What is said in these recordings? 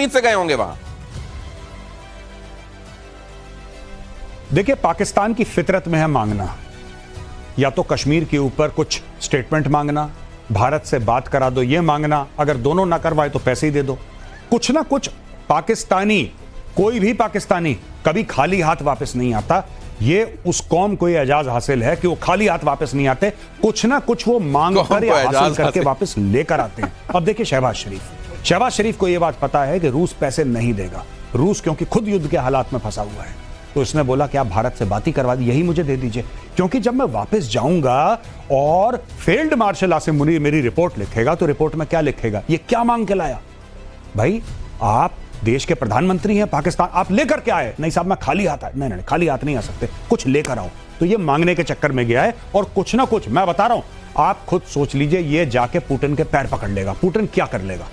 से गए होंगे वहां। देखिए, पाकिस्तान की फितरत में है मांगना, या तो कश्मीर के ऊपर कुछ स्टेटमेंट मांगना, भारत से बात करा दो ये मांगना, अगर दोनों ना करवाए तो पैसे ही दे दो। कुछ ना कुछ पाकिस्तानी, कोई भी पाकिस्तानी कभी खाली हाथ वापस नहीं आता। ये उस कौम को ये एजाज हासिल है कि वो खाली हाथ वापस नहीं आते, कुछ ना कुछ वो मांग कर या हासिल करके वापस लेकर आते हैं। अब देखिए शहबाज शरीफ को यह बात पता है कि रूस पैसे नहीं देगा, रूस क्योंकि खुद युद्ध के हालात में फंसा हुआ है, तो इसने बोला कि आप भारत से बात ही करवा दी, यही मुझे दे दीजिए, क्योंकि जब मैं वापस जाऊंगा और फील्ड मार्शल आसिम मुनीर मेरी रिपोर्ट लिखेगा तो रिपोर्ट में क्या लिखेगा, ये क्या मांग के लाया। भाई आप देश के प्रधानमंत्री हैं, पाकिस्तान आप लेकर के आए, नहीं साहब मैं खाली हाथ आया, नहीं खाली हाथ नहीं आ सकते, कुछ लेकर आओ। तो ये मांगने के चक्कर में गया है और कुछ ना कुछ, मैं बता रहा हूं, आप खुद सोच लीजिए, ये जाके पुतिन के पैर पकड़ लेगा। पुतिन क्या कर लेगा,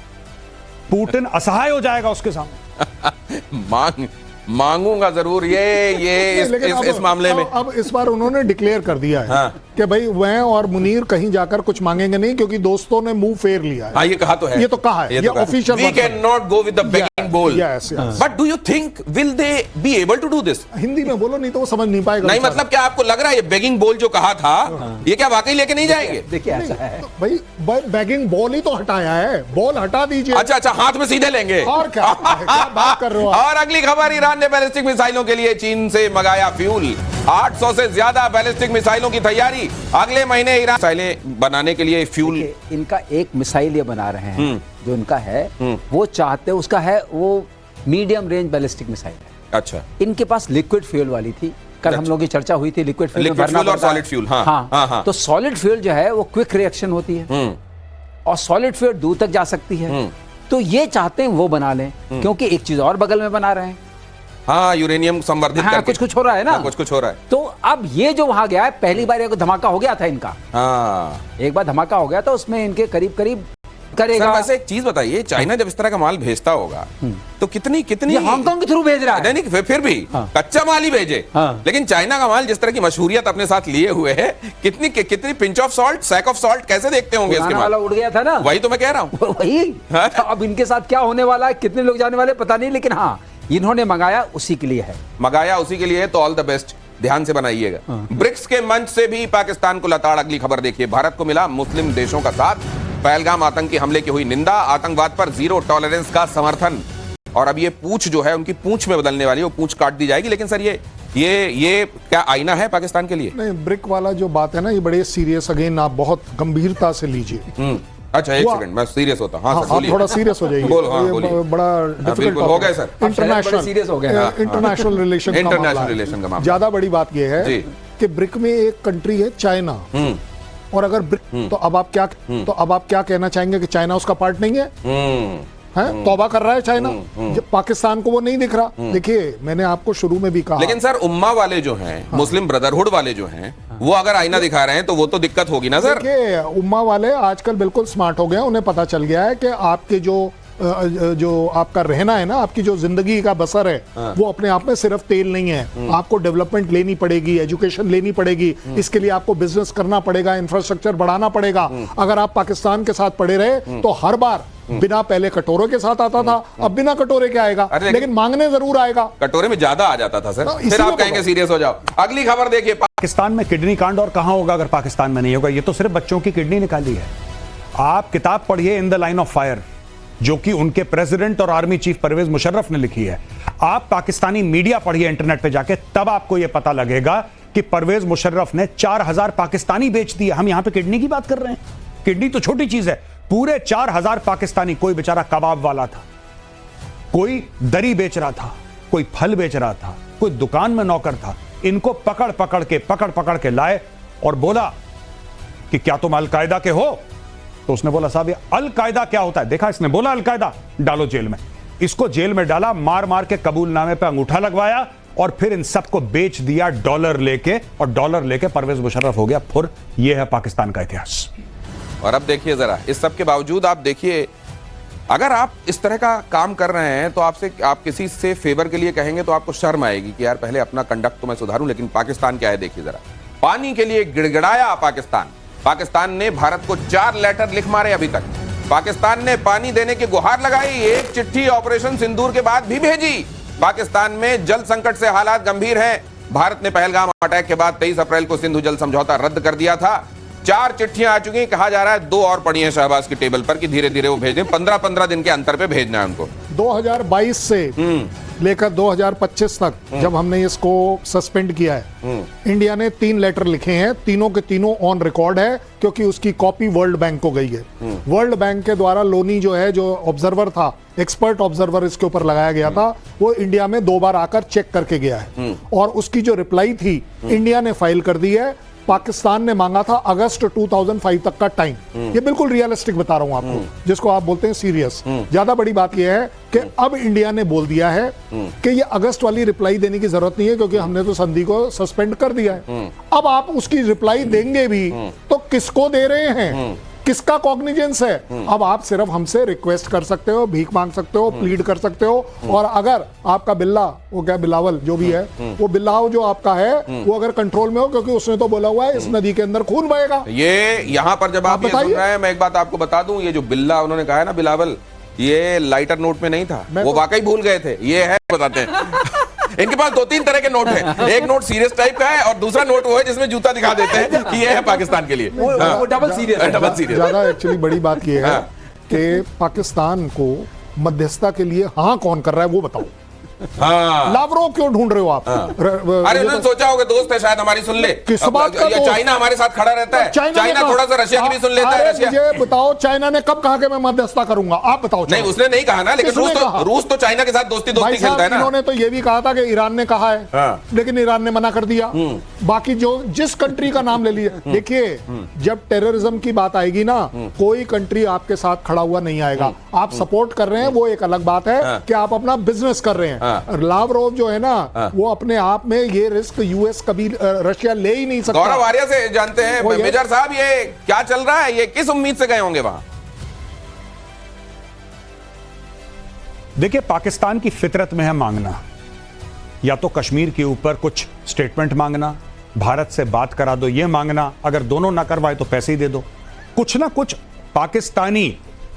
पुतिन असहाय हो जाएगा उसके सामने। मांगूंगा जरूर ये इस मामले में। अब इस बार उन्होंने डिक्लेयर कर दिया है कि भाई वह और मुनीर कहीं जाकर कुछ मांगेंगे नहीं, क्योंकि दोस्तों ने मुंह फेर लिया है। हाँ, ये कहा तो है, ये तो कहा है, ये official. We can not go with the begging bowl, but do you think will they be able to do this? Hindi में बोलो, नहीं तो वो समझ नहीं पाएगा। नहीं मतलब क्या आपको लग रहा है ये बेगिंग बोल जो कहा था, ये क्या वाकई लेके नहीं जाएंगे? देखिए ऐसा है भाई, बेगिंग बॉल ही तो हटाया है, बॉल हटा दीजिए। अच्छा, हाथ में सीधे लेंगे और क्या बात कर रहे हो। और अगली खबर, ईरान ने बैलिस्टिक मिसाइलों के लिए चीन से मंगाया फ्यूल। 800 से ज्यादा बैलिस्टिक मिसाइलों की तैयारी, अगले महीने ईरान मिसाइलें बनाने के लिए फ्यूल। इनका एक मिसाइल ये बना रहे हैं जो इनका है, वो चाहते हैं, उसका है वो मीडियम रेंज बैलिस्टिक मिसाइल है। अच्छा, इनके पास लिक्विड फ्यूल वाली थी, कल हम लोगों की चर्चा हुई थी लिक्विड फ्यूल और सॉलिड फ्यूल। हाँ। तो सॉलिड फ्यूल जो है वो क्विक रिएक्शन होती है और सॉलिड फ्यूल दूर तक जा सकती है, तो ये चाहते हैं वो बना लें, क्योंकि एक चीज और बगल में बना रहे हैं। हाँ, यूरेनियम संवर्धित करके कुछ हो रहा है ना। हाँ, कुछ हो रहा है। तो अब ये जो वहां गया है, पहली बार एक धमाका हो गया था इनका। हाँ, एक बार धमाका हो गया था, उसमें इनके करीब करेगा। वैसे एक चीज बताइए, चाइना जब इस तरह का माल भेजता होगा तो कितनी हांगकांग के थ्रू भेज रहा है। नहीं, फिर भी कच्चा माल ही भेजे। लेकिन चाइना का माल जिस तरह की मशहूरियत अपने साथ लिए हुए है, कितनी pinch of salt, sack of salt कैसे देखते होंगे इसके माल? उड़ गया था ना, वही तो मैं कह रहा हूँ। वही अब इनके साथ क्या होने वाला है, कितने लोग जाने वाले पता नहीं, लेकिन हाँ इन्होंने मंगाया उसी के लिए है। मंगाया उसी के लिए, तो ऑल द बेस्ट, ध्यान से बनाइएगा। ब्रिक्स के मंच से भी पाकिस्तान को लताड़। अगली खबर देखिए, भारत को मिला मुस्लिम देशों का साथ, पहलगाम आतंकी हमले की हुई निंदा, आतंकवाद पर जीरो टॉलरेंस का समर्थन। और अब ये पूंछ जो है उनकी पूंछ में बदलने वाली है, वो पूंछ काट दी जाएगी। लेकिन सर ये क्या आईना है पाकिस्तान के लिए? नहीं, ब्रिक वाला जो बात है ना, ये बड़े सीरियस, अगेन आप बहुत गंभीरता से लीजिए। अच्छा, एक सेकंड, मैं सीरियस होता हूं। हाँ सर, बोलिए। थोड़ा सीरियस हो जाइए। बोलिए। बड़ा डिफिकल्ट हो गया सर, इंटरनेशनल रिलेशन का मामला। ज्यादा बड़ी बात यह है कि ब्रिक में एक कंट्री है चाइना, और अगर ब्रिक तो अब आप क्या कहना चाहेंगे कि चाइना उसका पार्ट नहीं है? तौबा कर रहा है चाइना, पाकिस्तान को वो नहीं दिख रहा। देखिए, मैंने आपको शुरू में भी कहा, लेकिन सर उम्मा वाले जो हैं, मुस्लिम ब्रदरहुड वाले जो हैं, वो अगर आईना दिखा रहे हैं तो वो तो दिक्कत होगी ना सर। देखिए, उम्मा वाले आजकल बिल्कुल स्मार्ट हो गए हैं, उन्हें पता चल गया है कि आपके जो आपका रहना है ना, आपकी जो जिंदगी का बसर है, वो अपने आप में सिर्फ तेल नहीं है। आपको डेवलपमेंट लेनी पड़ेगी, एजुकेशन लेनी पड़ेगी, इसके लिए आपको बिजनेस करना पड़ेगा, इंफ्रास्ट्रक्चर बढ़ाना पड़ेगा। अगर आप पाकिस्तान के साथ पड़े रहे तो हर बार बिना पहले कटोरे के साथ आता था, अब बिना कटोरे के आएगा, लेकिन मांगने जरूर आएगा। कटोरे में ज्यादा आ जाता था सर, फिर आप कहेंगे सीरियस हो जाओ। अगली खबर देखिए, पाकिस्तान में किडनी कांड और कहां होगा अगर पाकिस्तान में नहीं होगा? ये तो सिर्फ बच्चों की किडनी निकाली है। आप किताब पढ़िए, in the line of fire, जो कि उनके प्रेसिडेंट और आर्मी चीफ परवेज मुशर्रफ ने लिखी है। आप पाकिस्तानी मीडिया पढ़िए इंटरनेट पे जाके, तब आपको यह पता लगेगा कि परवेज मुशर्रफ ने 4000 पाकिस्तानी बेच दिए। हम यहां पे किडनी की बात कर रहे हैं, किडनी तो छोटी चीज है, पूरे 4000 पाकिस्तानी, कोई बेचारा कबाब वाला था, कोई दरी बेच रहा था, कोई फल बेच रहा था, कोई दुकान में नौकर था, इनको पकड़ पकड़ के लाए और बोला कि क्या तुम अलकायदा के हो? तो उसने बोला साहब ये अलकायदा क्या होता है? देखा, इसने बोला अलकायदा, डालो जेल में। इसको जेल में डाला, मार के कबूलनामे पे अंगूठा लगवाया और फिर इन सबको बेच दिया डॉलर लेके, और डॉलर लेके परवेज मुशर्रफ हो गया फुर। यह है पाकिस्तान का इतिहास। और अब देखिए जरा, इस सब के बावजूद आप देखिए, अगर आप इस तरह का काम कर रहे हैं तो आप किसी से फेवर के लिए कहेंगे तो आपको शर्म आएगी कि यार पहले अपना कंडक्ट तो मैं सुधारूं। लेकिन पाकिस्तान क्या है देखिए जरा, पानी के लिए गिड़गिड़ाया पाकिस्तान ने भारत को 4 लेटर लिख मारे अभी तक। पाकिस्तान ने पानी देने की गुहार लगाई, एक चिट्ठी ऑपरेशन सिंदूर के बाद भी भेजी। पाकिस्तान में जल संकट से हालात गंभीर हैं। भारत ने पहलगाम अटैक के बाद 23 अप्रैल को सिंधु जल समझौता रद्द कर दिया था। 4 चिट्ठियां आ चुकी, कहा जा रहा है 2 और पड़ी हैं शहबाज की टेबल पर कि धीरे धीरे वो भेज दें। 15-15 दिन के अंतर पे भेजना है उनको। 2022 से लेकर 2025 तक जब हमने इसको सस्पेंड किया है, इंडिया ने 3 लेटर लिखे हैं, तीनों के तीनों ऑन रिकॉर्ड है, क्योंकि उसकी कॉपी वर्ल्ड बैंक को गई है। वर्ल्ड बैंक के द्वारा लोनी जो है, जो ऑब्जर्वर था, एक्सपर्ट ऑब्जर्वर इसके ऊपर लगाया गया था, वो इंडिया में 2 बार आकर चेक करके गया है और उसकी जो रिप्लाई थी इंडिया ने फाइल कर दी है। पाकिस्तान ने मांगा था अगस्त 2005 तक का टाइम। ये बिल्कुल रियलिस्टिक बता रहा हूं आपको, जिसको आप बोलते हैं सीरियस। ज्यादा बड़ी बात यह है कि अब इंडिया ने बोल दिया है कि ये अगस्त वाली रिप्लाई देने की जरूरत नहीं है, क्योंकि हमने तो संधि को सस्पेंड कर दिया है। अब आप उसकी रिप्लाई देंगे भी तो किसको दे रहे हैं, किसका कॉग्निजेंस है? अब आप सिर्फ हमसे रिक्वेस्ट कर सकते हो, भीख मांग सकते हो, प्लीड कर सकते हो, और अगर आपका बिल्ला, वो क्या बिलावल जो भी है, वो बिल्लाव जो आपका है वो अगर कंट्रोल में हो, क्योंकि उसने तो बोला हुआ है इस नदी के अंदर खून बहेगा। ये यहां पर जब आप ये सुन रहे हैं, मैं एक बात आपको बता दूं, ये जो बिल्ला उन्होंने कहा है ना, बिलावल, ये लाइटर नोट में नहीं था, वो वाकई भूल गए थे। ये है, बताते हैं इनके पास 2-3 तरह के नोट हैं। एक नोट सीरियस टाइप का है और दूसरा नोट वो है जिसमें जूता दिखा देते हैं कि ये है पाकिस्तान के लिए। वो डबल सीरियस है। Double serious. ज्यादा एक्चुअली बड़ी बात ये है कि पाकिस्तान को मध्यस्थता के लिए हाँ कौन कर रहा है वो बताओ। हाँ। लावरोव क्यों ढूंढ रहे हो आप? अरे उन्होंने सोचा होगा दोस्त है शायद हमारी, सुन ले। किस बात का दोस्त? चाइना हमारे साथ खड़ा रहता है, चाइना थोड़ा सा रशिया की भी सुन लेता है। रशिया, मुझे बताओ चाइना ने कब कहा कि मैं मध्यस्थता करूंगा? आप बताओ। नहीं, उसने नहीं कहा ना, लेकिन रूस तो चाइना के साथ दोस्ती खेलता है ना। इन्होंने तो ये भी कहा था कि ईरान ने कहा है, लेकिन ईरान ने मना कर दिया। बाकी जो जिस कंट्री का नाम ले लिया, देखिए जब टेररिज्म की बात आएगी ना, कोई कंट्री आपके साथ खड़ा हुआ नहीं आएगा। आप सपोर्ट कर रहे हैं वो एक अलग बात है कि आप अपना बिजनेस कर रहे हैं। लावरोव जो है ना, वो अपने आप में ये रिस्क यूएस कभी रशिया ले ही नहीं सकता। गौरव आर्या से जानते हैं मेजर साहब, ये क्या चल रहा है, ये किस उम्मीद से गए होंगे वहां? देखिए, पाकिस्तान की फितरत में है मांगना, या तो कश्मीर के ऊपर कुछ स्टेटमेंट मांगना, भारत से बात करा दो ये मांगना, अगर दोनों ना करवाए तो पैसे ही दे दो। कुछ ना कुछ पाकिस्तानी,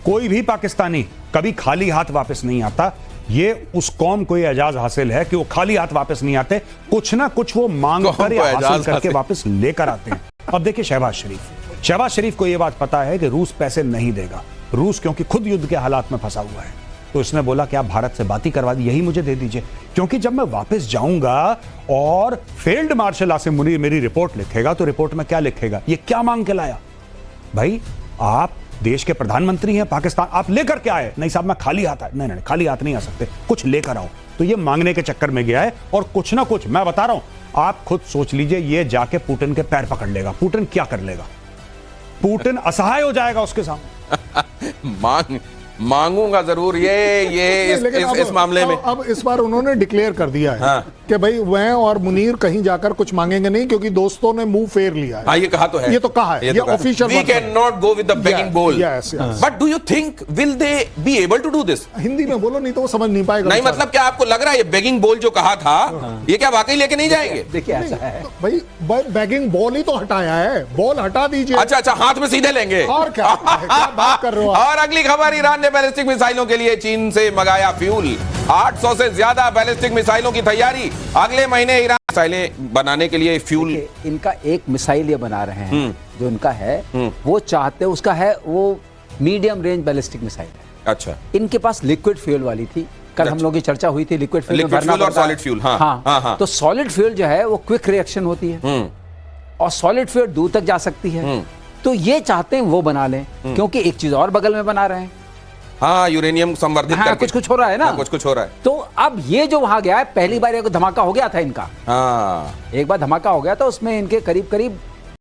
कोई भी पाकिस्तानी कभी खाली हाथ वापस नहीं आता। ये उस कौम को ये एजाज हासिल है कि वो खाली हाथ वापस नहीं आते, कुछ ना कुछ वो मांग कर या हासिल करके वापस लेकर आते हैं। अब देखिए शहबाज शरीफ को ये बात पता है कि रूस पैसे नहीं देगा। रूस क्योंकि खुद युद्ध के हालात में फंसा हुआ है, तो इसने बोला कि आप भारत से बात ही करवा दी, यही मुझे दे दीजिए, क्योंकि जब मैं वापस जाऊंगा और फील्ड मार्शल आसिम मुनीर मेरी रिपोर्ट लिखेगा तो रिपोर्ट में क्या लिखेगा, ये क्या मांग के लाया? भाई आप देश के प्रधानमंत्री हैं, पाकिस्तान आप लेकर के आए? नहीं साहब मैं खाली हाथ आया। नहीं, खाली हाथ नहीं आ सकते, कुछ लेकर आओ। तो ये मांगने के चक्कर में गया है, और कुछ ना कुछ मैं बता रहा हूं, आप खुद सोच लीजिए, ये जाके पुतिन के पैर पकड़ लेगा। पुतिन क्या कर लेगा? पुतिन असहाय हो जाएगा उसके सामने। मांगूंगा जरूर ये इस मामले में। अब इस बार उन्होंने डिक्लेयर कर दिया है कि भाई मैं और मुनीर कहीं जाकर कुछ मांगेंगे नहीं, क्योंकि दोस्तों ने मुंह फेर लिया है। हाँ, ये कहा तो है, ये तो कहा है, ये official. We cannot go with the begging bowl. Yes. But do you think will they be able to do this? Hindi में बोलो, नहीं तो वो समझ नहीं पाएगा। नहीं, मतलब क्या आपको लग रहा है ये बेगिंग बोल जो कहा था, ये क्या वाकई लेके नहीं जाएंगे? देखिए ऐसा है भाई, बेगिंग बॉल ही तो हटाया है, बॉल हटा दीजिए। अच्छा, हाथ में सीधे लेंगे और क्या बात कर रहे हो? और अगली खबर, ईरान ने बैलिस्टिक मिसाइलों के लिए चीन से मंगाया फ्यूल। 800 से ज्यादा बैलिस्टिक मिसाइलों की तैयारी, अगले महीने ईरान मिसाइलें बनाने के लिए फ्यूल। इनका एक मिसाइल ये बना रहे हैं जो इनका है, वो चाहते हैं, उसका है वो मीडियम रेंज बैलिस्टिक मिसाइल है। अच्छा, इनके पास लिक्विड फ्यूल वाली थी, कल हम लोगों की चर्चा हुई थी लिक्विड फ्यूल और सॉलिड फ्यूल। हाँ। तो सॉलिड फ्यूल जो है वो क्विक रिएक्शन होती है और सॉलिड फ्यूल दूर तक जा सकती है। तो ये चाहते हैं वो बना लें, क्योंकि एक चीज और बगल में बना रहे हैं। हाँ, यूरेनियम संवर्धित करके कुछ हो रहा है ना। कुछ हो रहा है। तो अब ये जो वहां गया है, पहली बार एक धमाका हो गया था इनका। हाँ, एक बार धमाका हो गया था, उसमें इनके करीब करीब